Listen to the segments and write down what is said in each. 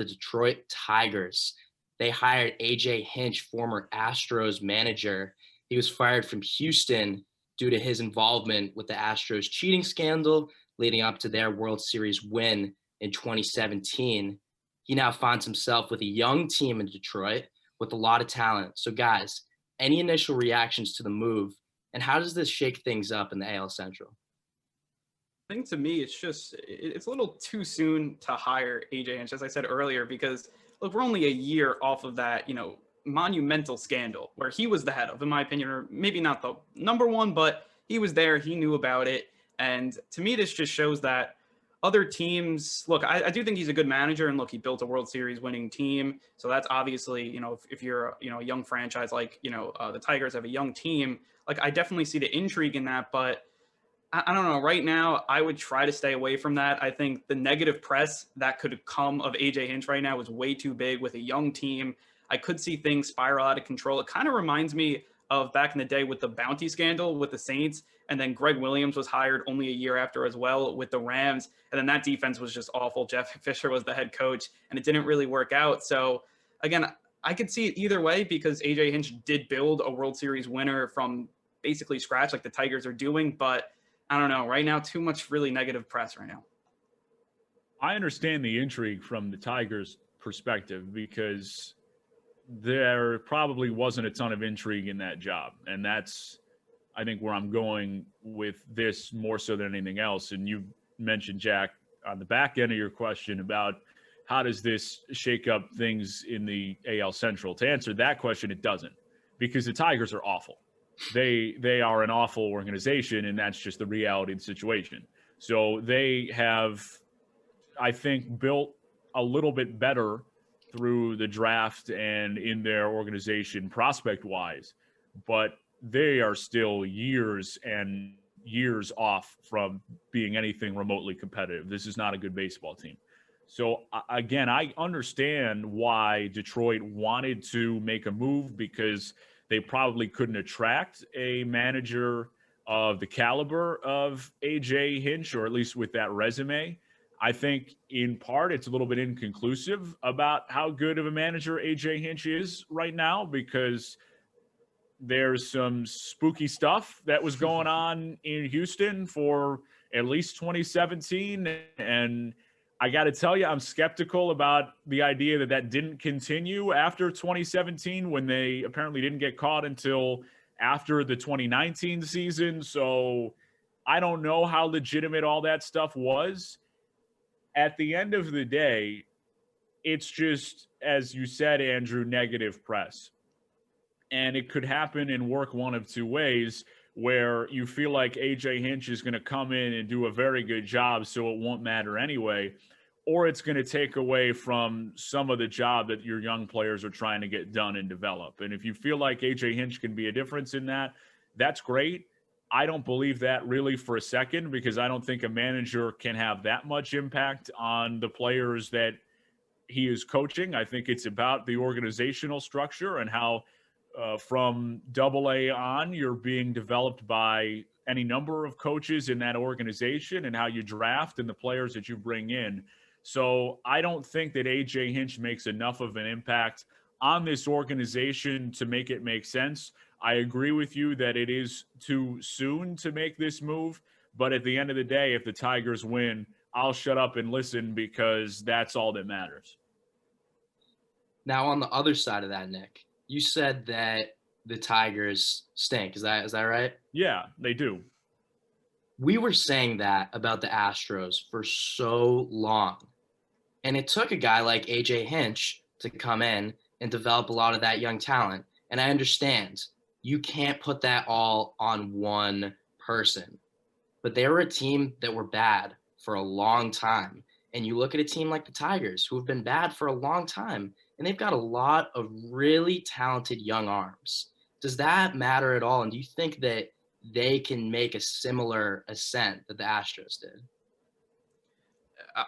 the Detroit Tigers. They hired AJ Hinch, former Astros manager. He was fired from Houston due to his involvement with the Astros cheating scandal leading up to their World Series win in 2017. He now finds himself with a young team in Detroit with a lot of talent. So, guys, any initial reactions to the move, and how does this shake things up in the AL Central? I think to me, it's a little too soon to hire AJ Hinch, as I said earlier, because look, we're only a year off of that, monumental scandal where he was the head of, in my opinion, or maybe not the number one, but he was there, he knew about it. And to me, this just shows that other teams, look, I do think he's a good manager, and look, he built a World Series winning team. So that's obviously, if you're, a young franchise, like, the Tigers have a young team, like I definitely see the intrigue in that, but I don't know. Right now, I would try to stay away from that. I think the negative press that could come of AJ Hinch right now is way too big with a young team. I could see things spiral out of control. It kind of reminds me of back in the day with the bounty scandal with the Saints. And then Greg Williams was hired only a year after as well with the Rams. And then that defense was just awful. Jeff Fisher was the head coach, and it didn't really work out. So again, I could see it either way because AJ Hinch did build a World Series winner from basically scratch like the Tigers are doing. But I don't know. Right now, too much really negative press right now. I understand the intrigue from the Tigers' perspective because there probably wasn't a ton of intrigue in that job. And that's, I think, where I'm going with this more so than anything else. And you mentioned, Jack, on the back end of your question about how does this shake up things in the AL Central? To answer that question, it doesn't, because the Tigers are awful. They are an awful organization, and that's just the reality of the situation. So they have, I think, built a little bit better through the draft and in their organization prospect-wise, but they are still years and years off from being anything remotely competitive. This is not a good baseball team. So, again, I understand why Detroit wanted to make a move because – they probably couldn't attract a manager of the caliber of AJ Hinch, or at least with that resume. I think in part it's a little bit inconclusive about how good of a manager AJ Hinch is right now because there's some spooky stuff that was going on in Houston for at least 2017. And I got to tell you, I'm skeptical about the idea that that didn't continue after 2017 when they apparently didn't get caught until after the 2019 season. So I don't know how legitimate all that stuff was. At the end of the day, it's just, as you said, Andrew, negative press. And it could happen and work one of two ways, where you feel like AJ Hinch is going to come in and do a very good job, so it won't matter anyway, or it's going to take away from some of the job that your young players are trying to get done and develop. And if you feel like AJ Hinch can be a difference in that, that's great. I don't believe that really for a second, because I don't think a manager can have that much impact on the players that he is coaching. I think it's about the organizational structure and how from AA on, you're being developed by any number of coaches in that organization and how you draft and the players that you bring in. So I don't think that AJ Hinch makes enough of an impact on this organization to make it make sense. I agree with you that it is too soon to make this move, but at the end of the day, if the Tigers win, I'll shut up and listen because that's all that matters. Now, on the other side of that, Nick, you said that the Tigers stink. Is that right? Yeah, they do. We were saying that about the Astros for so long. And it took a guy like AJ Hinch to come in and develop a lot of that young talent. And I understand you can't put that all on one person. But they were a team that were bad for a long time. And you look at a team like the Tigers, who have been bad for a long time, and they've got a lot of really talented young arms. Does that matter at all? And do you think that they can make a similar ascent that the Astros did?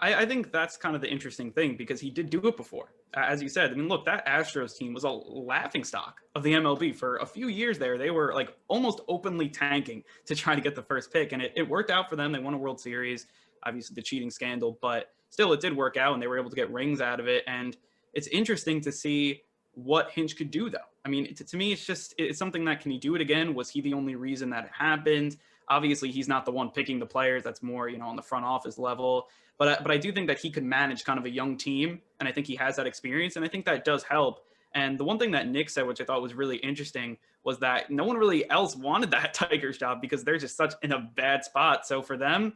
I think that's kind of the interesting thing because he did do it before. As you said, I mean, look, that Astros team was a laughingstock of the MLB for a few years there. They were like almost openly tanking to try to get the first pick, and it worked out for them. They won a World Series, obviously the cheating scandal, but still it did work out and they were able to get rings out of it. And it's interesting to see what Hinch could do, though. I mean, to me, it's something that, can he do it again? Was he the only reason that it happened? Obviously, he's not the one picking the players. That's more, on the front office level. But I do think that he could manage kind of a young team, and I think he has that experience, and I think that does help. And the one thing that Nick said, which I thought was really interesting, was that no one really else wanted that Tigers job because they're just such in a bad spot. So for them,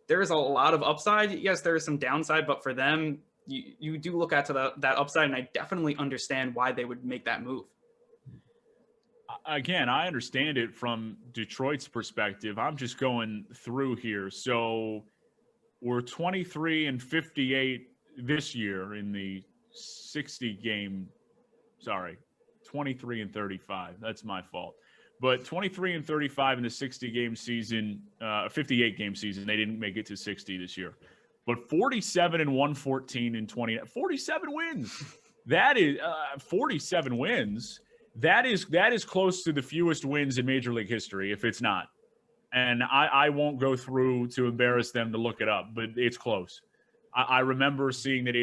there's a lot of upside. Yes, there is some downside, but for them, you do look at that upside, and I definitely understand why they would make that move. Again, I understand it from Detroit's perspective. I'm just going through here. So we're 23-58 this year in the 60-game. Sorry, 23-35. That's my fault. But 23-35 in the 60-game season, 58-game season. They didn't make it to 60 this year. But 47-114 in 47 wins. That is 47 wins. That is close to the fewest wins in Major League history, if it's not. And I won't go through to embarrass them to look it up, but it's close. I remember seeing that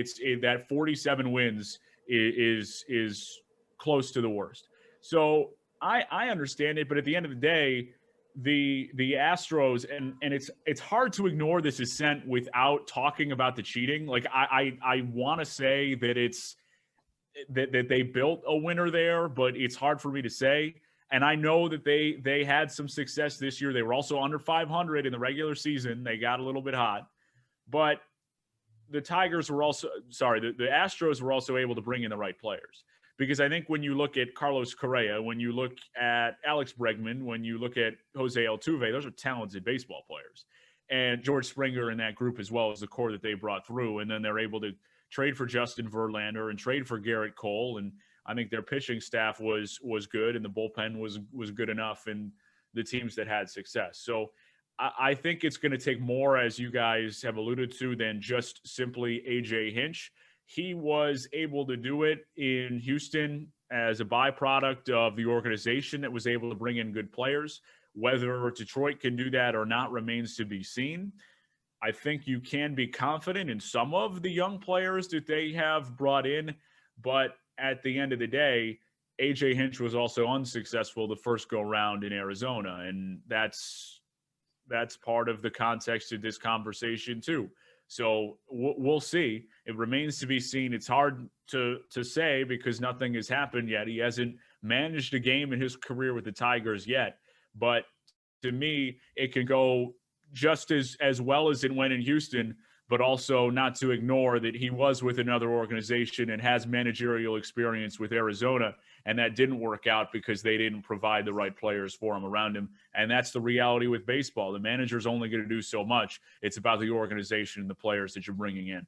that 47 wins is close to the worst. So I understand it, but at the end of the day, the Astros, and it's hard to ignore this ascent without talking about the cheating. Like I want to say that that they built a winner there, but it's hard for me to say. And I know that they had some success this year. They were also under 500 in the regular season. They got a little bit hot, but the Astros were also able to bring in the right players. Because I think when you look at Carlos Correa, when you look at Alex Bregman, when you look at Jose Altuve, those are talented baseball players. And George Springer in that group as well as the core that they brought through. And then they're able to trade for Justin Verlander and trade for Garrett Cole. And I think their pitching staff was good, and the bullpen was good enough in the teams that had success. So I think it's going to take more, as you guys have alluded to, than just simply A.J. Hinch. He was able to do it in Houston as a byproduct of the organization that was able to bring in good players. Whether Detroit can do that or not remains to be seen. I think you can be confident in some of the young players that they have brought in, but at the end of the day, A.J. Hinch was also unsuccessful the first go-round in Arizona, and that's part of the context of this conversation too. So we'll see. It remains to be seen. It's hard to say because nothing has happened yet. He hasn't managed a game in his career with the Tigers yet, but to me, it can go just as well as it went in Houston, but also not to ignore that he was with another organization and has managerial experience with Arizona, and that didn't work out because they didn't provide the right players for him around him. And that's the reality with baseball. The manager's only going to do so much. It's about the organization and the players that you're bringing in.